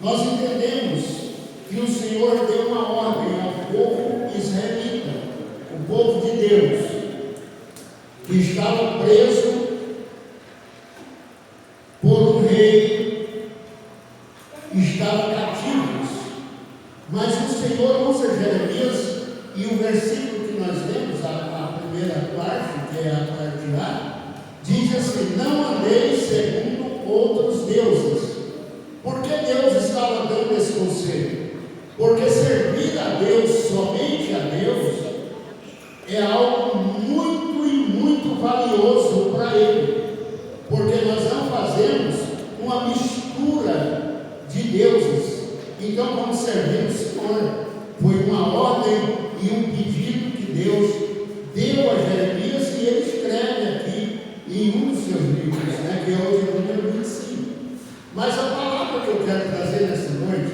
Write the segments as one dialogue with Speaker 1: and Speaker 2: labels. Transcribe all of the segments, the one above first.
Speaker 1: nós entendemos que o Senhor deu uma ordem ao povo israelita, o povo de Deus, que estava preso por um rei, estavam cativos. Mas o Senhor usa Jeremias, e o versículo que nós lemos, a primeira parte, que é a parte A, diz assim: não andeis segundo outros deuses. Por que Deus estava dando esse conselho? Porque servir a Deus, somente a Deus, é algo muito e muito valioso para Ele. Porque nós não fazemos uma mistura de deuses. Então vamos servir o Senhor. Foi uma ordem e um pedido que Deus deu a Jeremias, e ele escreve aqui em um dos seus livros, que é o número 25. Mas a palavra que eu quero trazer nessa noite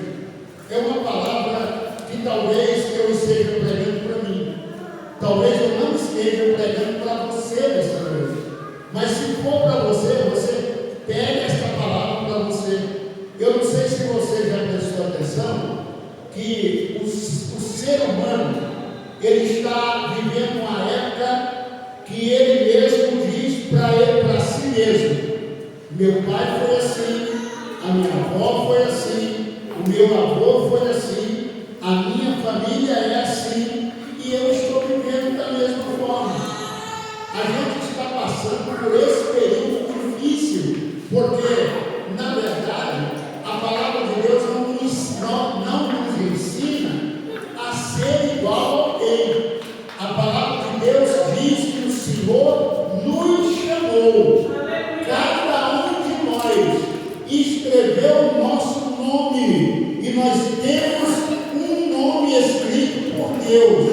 Speaker 1: é uma palavra que talvez eu esteja pregando para mim, talvez eu não esteja pregando para você nessa noite, mas se for para você, você pega esta palavra para você. Eu não sei se você já prestou atenção que o ser humano, ele está vivendo uma época que ele mesmo diz para si mesmo: meu pai foi assim, a minha avó foi assim, o meu avô foi assim, a minha família é assim, e eu estou vivendo da mesma forma. A gente está passando por esse período difícil, porque, na verdade, a palavra de Deus não nos ensina a ser igual a alguém. A palavra de Deus diz que o Senhor nos chamou, cada um de nós escreveu o nosso nome, e nós temos um nome escrito por Deus.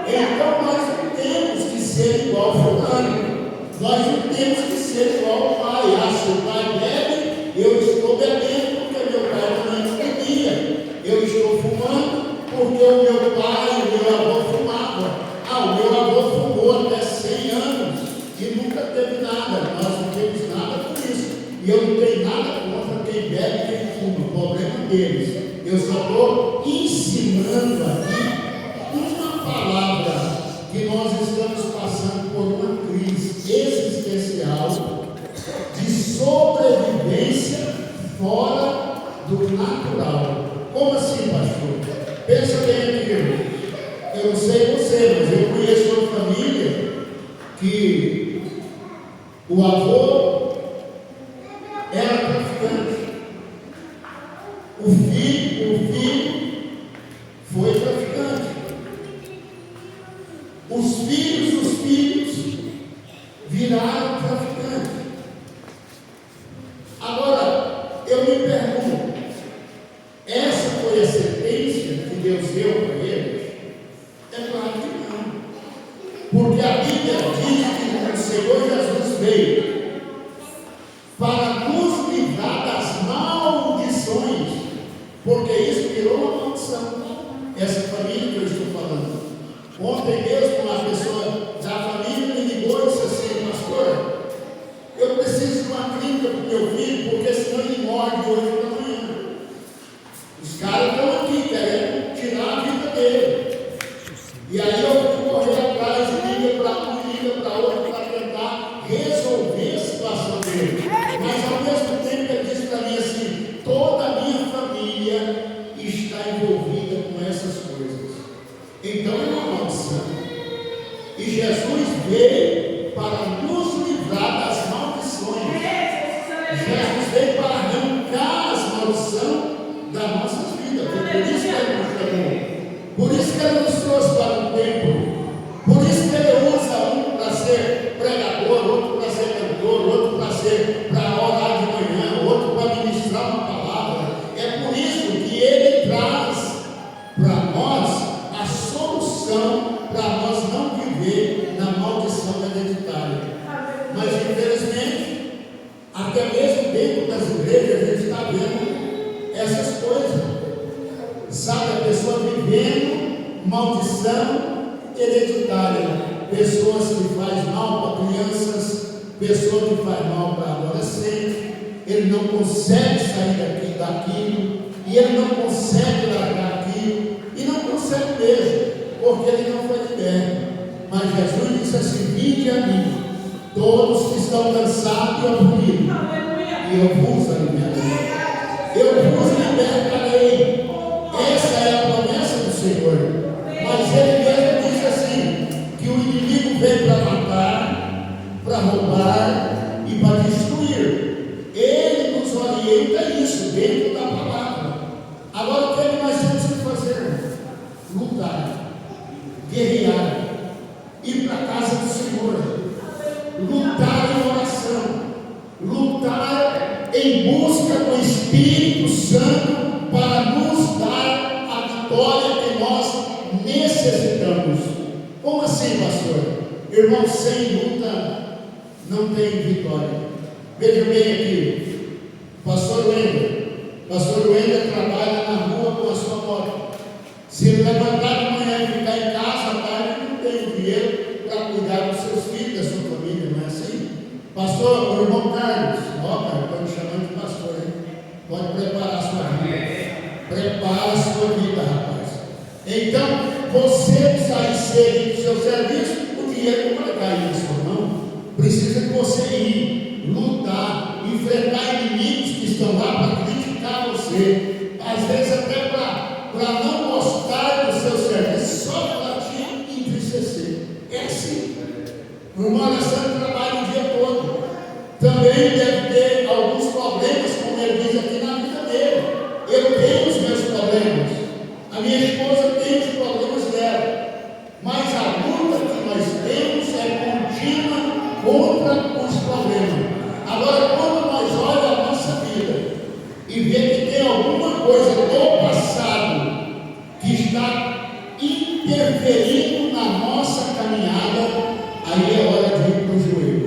Speaker 1: Então nós não temos que ser igual a fulano, nós não temos que ser igual ao pai. Se o pai bebe, eu estou bebendo porque meu pai também bebia. Eu estou fumando porque o meu pai e o meu avô fumavam. O meu avô fumou até 100 anos e nunca teve nada. Nós não temos nada com isso. E eu não tenho nada contra quem bebe e quem fuma. O problema deles. Eu só estou ensinando aqui uma palavra que nós estamos passando por uma crise existencial de sobrevivência fora do natural. Como assim, pastor? Pensa bem aqui. Eu não sei você, mas eu conheço uma família que o avô era traficante, o filho foi traficante, os filhos viraram traficantes. Agora, eu me pergunto, essa foi a sentença que Deus deu para eles? É claro que não, porque a Bíblia diz que o Senhor Jesus veio para nos livrar das maldições, porque isso virou uma maldição. Essa família que eu estou falando, ontem mesmo uma pessoa da família me ligou e disse assim: pastor, eu preciso de uma clínica para o meu filho, porque senão ele morre hoje pela manhã. Os caras estão aqui querendo tirar a vida dele. E aí eu fui correr atrás, liga para um, liga para outro, para tentar resolver a situação dele. Mas ao mesmo tempo ele disse para mim assim: toda a minha família está envolvida com essas coisas. Então é uma maldição. E Jesus veio para nos livrar das maldições. Jesus veio para arrancar as maldições das nossas vidas. Por isso que ele nos chamou. Por isso que ele nos trouxe para o templo. Por isso que ele usa um para ser pregador, outro para ser cantor, outro para orar de manhã, outro para ministrar uma palavra. É por isso que ele traz para nós a solução para nós não viver na maldição hereditária. Mas infelizmente, até mesmo dentro das igrejas, a gente está vendo essas coisas. Sabe, a pessoa vivendo maldição hereditária. Pessoas que fazem mal para crianças, pessoas que fazem mal para adolescentes. Ele não consegue sair daquilo, e e ele não consegue largar aquilo, e não consegue mesmo, porque ele não foi liberto. Mas Jesus disse assim: vinde a mim, todos que estão cansados e oprimidos, e eu vos alimentarei. Eu vos libertarei. Essa é a promessa do Senhor. Mas ele mesmo diz assim: que o inimigo veio para matar, para roubar e para destruir. Ele nos orienta isso dentro da palavra. Agora o que é que nós temos que fazer? Lutar, guerrear, ir para a casa do Senhor, lutar em oração, lutar em busca do Espírito Santo para nos dar a vitória que nós necessitamos. Como assim, pastor? Irmão, sem luta não tem vitória. Veja bem aqui, pastor Wender trabalha na rua com a sua moto. Se ele levantar de manhã e ficar em casa à tarde, não tem dinheiro para cuidar dos seus filhos, da sua família, não é assim? Pastor, o irmão Carlos, cara, estou me chamando de pastor, hein? Pode preparar a sua vida. Prepara a sua vida, rapaz. Então, você sair cedo do seu serviço, o dinheiro não vai cair na sua mão. Precisa que você ir, lutar, enfrentar inimigos que estão lá para criticar você. Às vezes até para não gostar do seu serviço, só para te entristecer. É assim. O irmão Alessandro trabalha o dia todo. Também deve ter alguns problemas, como ele diz aqui, na vida dele. Eu tenho os meus problemas. A minha esposa tem os problemas dela. Mas a luta que nós temos é contínua contra os problemas. Agora, quando nós olhamos a nossa vida e vemos que tem alguma coisa do passado que está interferindo na nossa caminhada, aí é hora de ir para o joelho.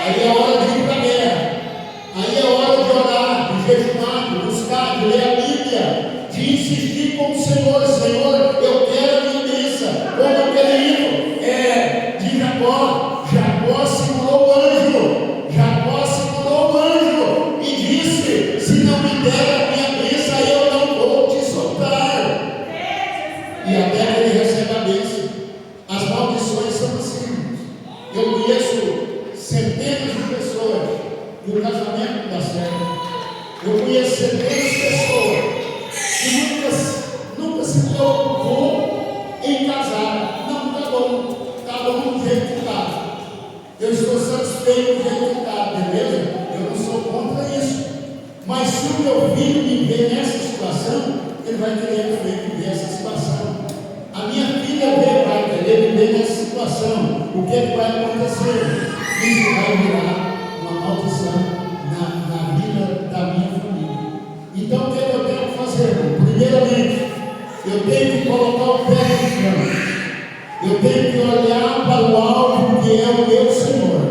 Speaker 1: Aí é hora de ir para a guerra. Aí é hora de orar, de jejuar, de buscar, de ler a Bíblia, de insistir com o Senhor. Senhor, eu quero a minha bênção. Como aquele hino de Jacó. Jacó segurou o anjo. Jacó segurou o anjo e disse: se não me der a minha bênção, eu não vou te soltar. E até que ele recebe a bênção. As maldições são assim. Eu conheço centenas de pessoas que o casamento não dá certo. Eu conheço centenas de pessoas que nunca se preocupou em casar. Não, está bom do jeito que está. Eu estou satisfeito do jeito que está, beleza? Eu não sou contra isso. Mas se o meu filho me ver nessa situação, ele vai querer também viver essa situação. A minha filha vai querer viver nessa situação. O que é que vai acontecer? Isso vai virar uma maldição na vida da minha família. Então o que eu tenho que fazer? Primeiramente, eu tenho que colocar o pé no chão. Eu tenho que olhar para o alvo que é o meu Senhor.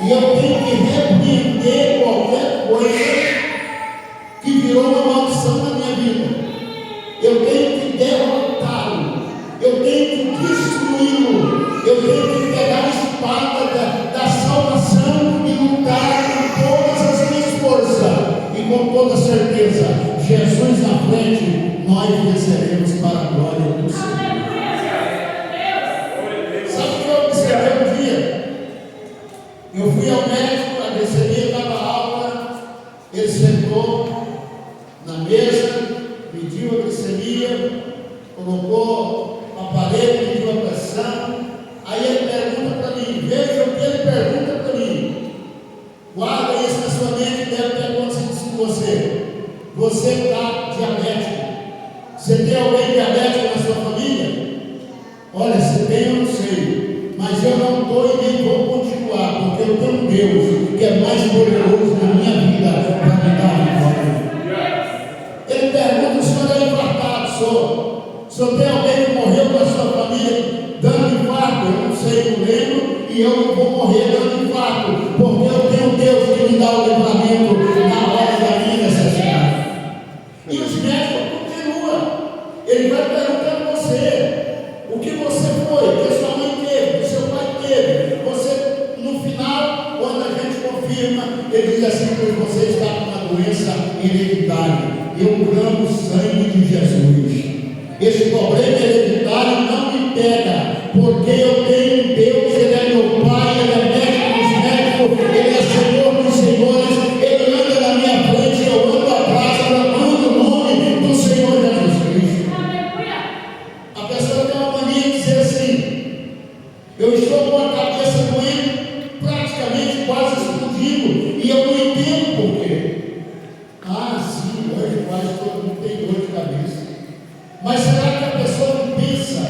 Speaker 1: E eu tenho que repreender qualquer coisa que virou uma maldição na minha vida. Eu tenho que derrotá-lo. Eu tenho que destruí-lo. Eu tenho que pegar a espada da salvação e lutar com todas as minhas forças. E com toda certeza, Jesus na frente, nós venceremos para a glória do Senhor. Sabe o que eu observei um dia? Eu fui ao médico, a glicemia estava alta, ele sentou na mesa, mediu a glicemia, colocou o aparelho, mediu a pressão. Aí ele pergunta para mim, veja o que ele pergunta para mim. Guarda isso na sua mente, deve ter acontecido isso com você. Você está diabético. Você tem alguém diabético na sua família? Olha, se tem eu não sei, mas eu não estou e nem vou continuar, porque eu tenho um Deus que é mais poderoso na minha vida para me dar a vitória. Ele pergunta: o senhor é infartado? Sou. O senhor tem alguém que morreu na sua família dando infarto? Eu não sei, não lembro, e eu não vou morrer dando infarto, porque eu tenho um Deus que me dá o livramento na hora da minha necessidade. E os médicos continuam. Ele vai perguntando a você o que você foi, o que sua mãe teve, o que seu pai teve. Você, no final, quando a gente confirma, ele diz assim: que você está com uma doença hereditária. eu clamo o sangue de Jesus. Esse problema hereditário não me pega, porque eu tenho um Deus, Ele é meu Pai, Ele é médico dos médicos, Ele é Senhor dos senhores, Ele anda na minha frente, eu ando atrás, clamando o nome do Senhor Jesus Cristo. A pessoa tem uma mania de dizer assim: eu estou com a cabeça doendo, praticamente quase explodindo, e eu não entendo por quê. Ah, sim, hoje quase todo mundo tem dor de cabeça. Mas será que a pessoa não pensa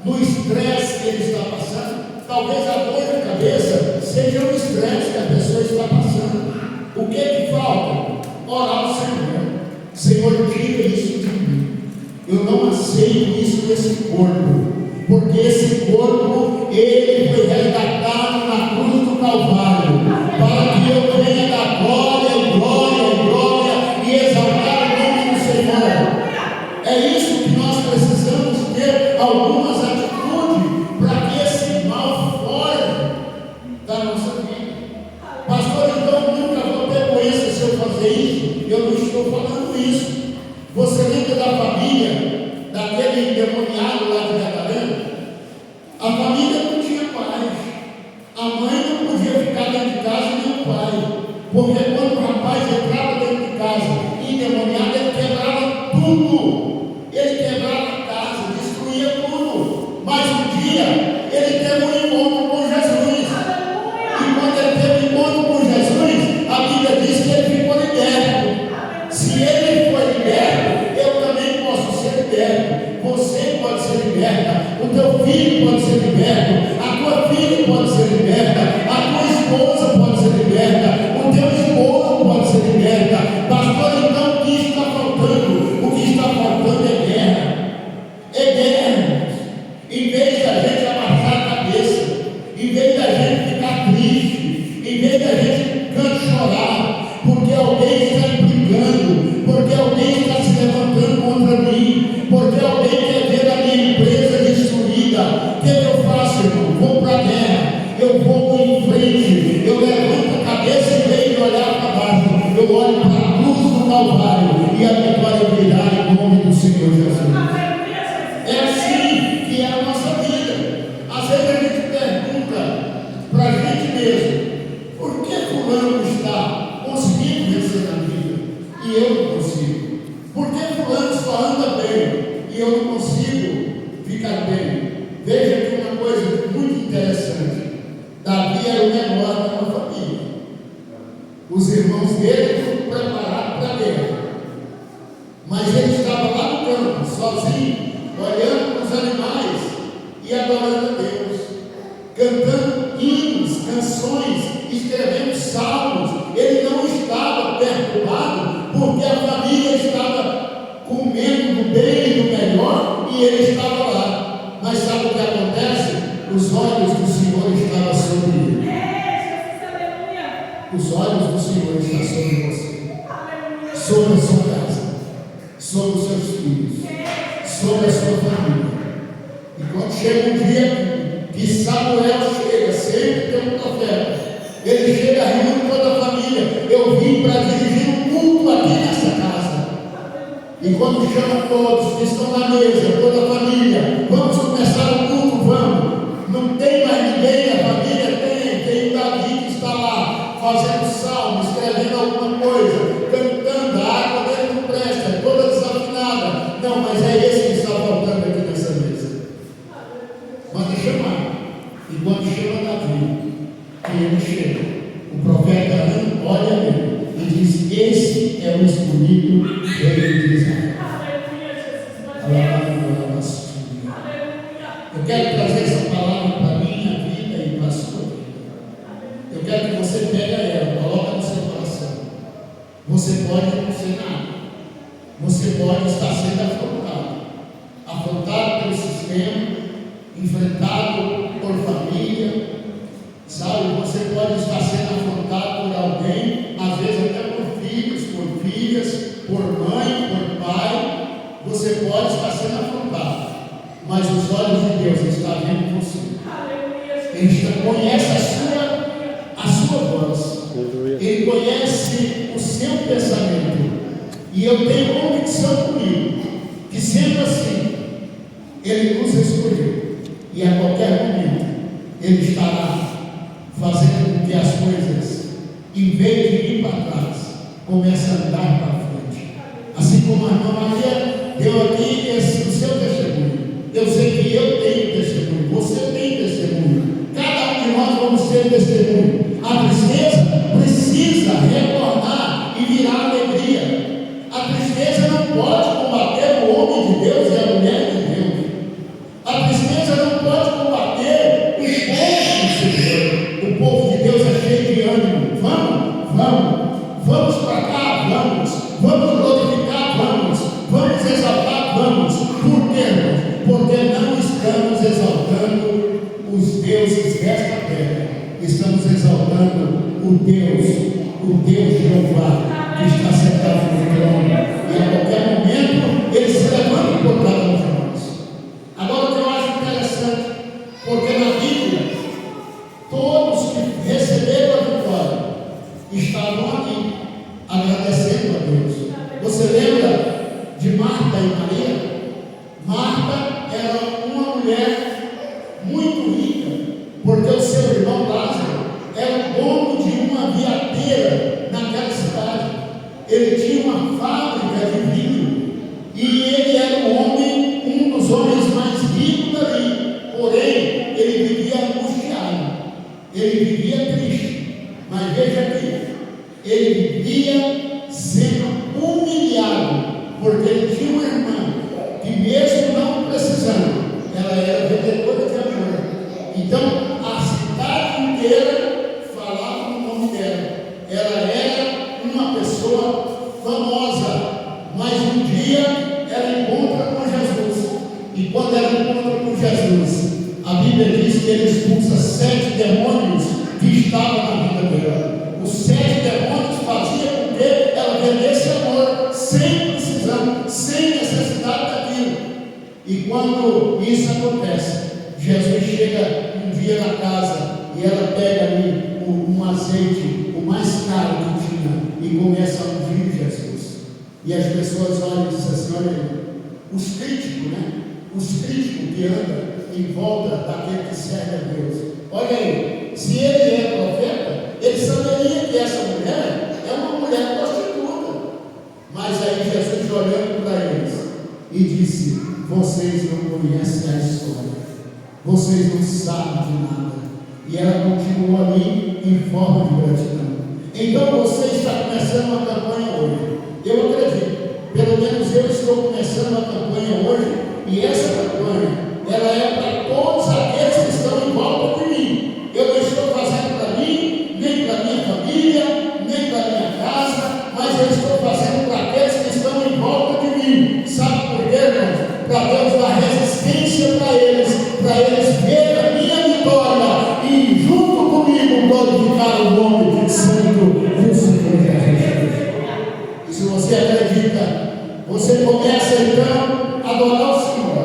Speaker 1: no estresse que ele está passando? Talvez a dor de cabeça seja o estresse que a pessoa está passando. O que falta? Orar ao Senhor. Senhor, tira isso de mim. Eu não aceito isso nesse corpo, porque esse corpo, ele foi resgatado na cruz do Calvário, para que eu venha dar glória, glória, glória e exaltar o nome do Senhor. É isso que nós precisamos ter, algumas atitudes para que esse mal foge da nossa vida. Pastor, então nunca vou ter doença se eu fazer isso. Eu não estou falando isso. Você lembra da família, daquele endemoniado lá de Gadareno? A família não tinha paz. A mãe não podia ficar dentro de casa, nem o pai. Porque quando o rapaz entrava dentro de casa endemoniado, ele quebrava tudo. Ele quebrava a casa, destruía tudo. Mas um dia ele teve um encontro com Jesus. E quando ele teve um encontro com Jesus, a Bíblia diz que ele ficou liberto. Se ele foi liberto, eu também posso ser liberto. Você pode ser liberta. O teu filho pode ser liberto. A tua filha pode ser liberta. A tua esposa pode ser liberta. O teu esposo pode ser liberta. Pastor, então o que está faltando? O que está faltando é guerra. É guerra. Em vez da gente abaixar a cabeça, em vez da gente ficar triste, em vez da gente chorar, porque alguém está brigando, porque alguém está se levantando contra mim, porque alguém quer ver a minha empresa destruída. O que eu faço, irmão? Vou para a guerra, eu vou em frente, eu levanto a cabeça em vez de olhar para baixo, eu olho para a cruz do Calvário e a vitória virá em nome do Senhor Jesus. É assim que é a nossa vida. Às vezes a gente pergunta para a gente mesmo: por que fulano está conseguindo vencer na vida e eu não consigo? Por que fulano só anda bem e eu não consigo ficar bem? Veja aqui uma coisa muito interessante. Davi era o menor da uma família. Os irmãos dele foram preparados para a guerra, mas ele estava lá no campo, sozinho, olhando para os animais e adorando a Deus, cantando hinos, canções, escrevendo salmos. Ele não estava perturbado porque a família estava comendo do bem e do melhor e ele estava lá. Mas sabe o que acontece? Os olhos do Senhor estavam sobre ele. Os olhos do Senhor estão sobre você, sobre a sua casa, sobre os seus filhos, sobre a sua família. E quando chega um dia que Samuel chega, sempre tem um profeta, ele chega reúne toda a família. Eu vim para dirigir um culto aqui nessa casa. E quando chama todos que estão na mesa, toda a família, vamos começar o culto, vamos. Não tem mais ninguém na família? Tem o Davi que está lá, fazendo salmo, escrevendo alguma coisa, cantando. A água dele não presta, é toda desafinada. Não, mas é esse que está faltando aqui nessa mesa. Manda chamar. E quando chama Davi, que ele chega, o profeta olha ele e diz: esse é o escolhido rei de Israel. Eu quero trazer essa palavra para a minha vida e para a sua vida. Eu quero que você pegue ela, coloque no seu coração. Você pode não ser nada. Você pode estar sendo afrontado pelo sistema, enfrentado por família, sabe? Você pode estar sendo afrontado por alguém, às vezes até por filhos, por filhas, por mãe, por pai. Você pode estar sendo afrontado, mas os olhos de Deus estão vendo você. Ele conhece a sua voz. Ele conhece o seu pensamento. E eu tenho convicção comigo que, sendo assim, Ele nos escolheu. E a qualquer momento Ele estará fazendo com que as coisas, em vez de ir para trás, comecem a andar para frente. Assim como a irmã Maria deu aqui o seu testemunho. Eu sei que eu tenho testemunho, você tem testemunho. Cada um de nós vamos ter testemunho. A tristeza precisa retornar e virar alegria. A tristeza não pode combater o homem de Deus e a mulher de Deus. A tristeza não pode combater os povos do Senhor. O povo de Deus é cheio de ânimo. Vamos para cá, vamos glorificar, vamos exaltar, vamos. Por quê? Porque não estamos exaltando os deuses desta terra, estamos exaltando o Deus Jeová, que está sentado no trono, e a qualquer momento Ele se levanta por cada um de nós. Agora, o que eu acho interessante, porque na Bíblia, todos que receberam a vitória estavam ali, agradecendo a Deus. Você lembra de Marta e Maria? Marta era uma mulher muito rica, porque o seu irmão Lázaro era o dono de uma viateira naquela cidade. Ele tinha uma fábrica de vinho e ele era um dos homens mais ricos dali. Porém, ele vivia angustiado, ele vivia triste. Mas veja aqui, ele vivia sendo humilhado, porque ele tinha uma irmã que, mesmo não precisando, ela era vendedora de amor. Então, a cidade inteira falava no nome dela. Ela era uma pessoa famosa, mas um dia ela encontra com Jesus. E quando ela encontra com Jesus, a Bíblia diz que ele expulsa 7 demônios que estavam na vida dela. Os 7 demônios faziam com que ela vendesse amor, sem precisão, sem necessidade daquilo. E quando isso acontece, Jesus chega um dia na casa e ela pega ali um azeite, o mais caro que tinha, e começa a ungir Jesus. E as pessoas olham e dizem assim: olha aí, os críticos, né? Os críticos que andam em volta daquele que serve a Deus. Olha aí, se ele é profeta, ele saberia que essa mulher é uma mulher prostituta. Mas aí Jesus, olhando para eles, e disse: vocês não conhecem a história, vocês não sabem de nada. E ela continuou ali em forma de gratidão. Então você está começando uma campanha hoje. Eu acredito, pelo menos eu estou começando uma campanha hoje, e essa campanha, ela é para todos aqueles que estão em volta de mim. Eu não estou fazendo para mim, nem para minha família, nem para minha casa, mas eu estou fazendo para aqueles que estão em volta de mim. Sabe por quê, irmãos? Para Deus dar resistência para eles verem a minha vitória e junto comigo glorificar o nome santo do Senhor Jesus. E se você acredita, você começa então a adorar o Senhor.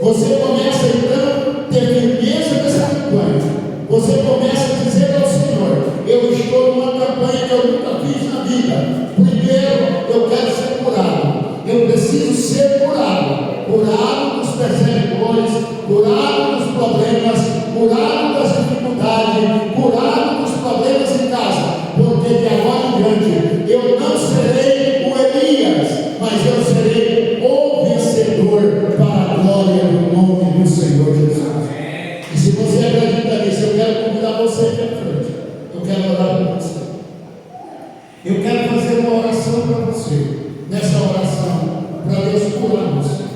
Speaker 1: Você começa então a ter firmeza nessa campanha. Você começa a dizer ao Senhor: eu estou numa campanha que eu nunca fiz na vida. Primeiro, eu quero ser curado. Eu preciso ser curado. Curado dos perseguidores, curado dos problemas, curado das dificuldades, curado dos problemas em casa. Porque de agora em diante eu não serei o Elias, mas eu serei o vencedor para a glória do nome do Senhor Jesus. E se você acredita nisso, eu quero convidar você aqui à frente. Eu quero orar por você. Eu quero fazer uma oração para você. Nessa oração, para Deus curar você.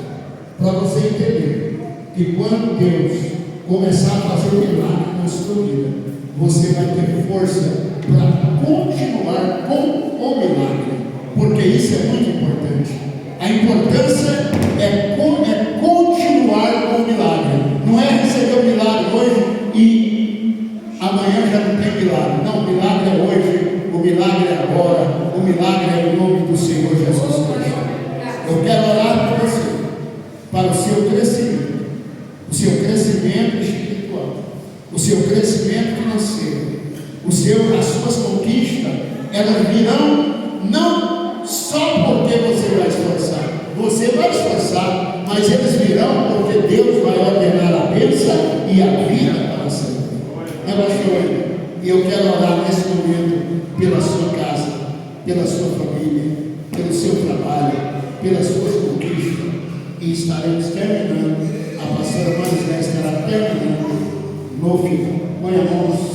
Speaker 1: Para você entender que quando Deus começar a fazer um milagre na sua vida, você vai ter força para continuar com o milagre. Porque isso é muito importante. A importância é continuar com o milagre. Não é receber o milagre hoje e amanhã já não tem milagre. Não, o milagre é hoje, o milagre é agora, o milagre é o nome do Senhor Jesus Cristo. Eu quero orar por você, para o seu crescimento espiritual, o seu crescimento financeiro, as suas conquistas, elas virão não só porque e a vida para sempre. Né, pastor? E eu quero orar nesse momento pela sua casa, pela sua família, pelo seu trabalho, pelas suas conquistas. E estaremos terminando. A pastora Marisé estará terminando no final. Põe a mão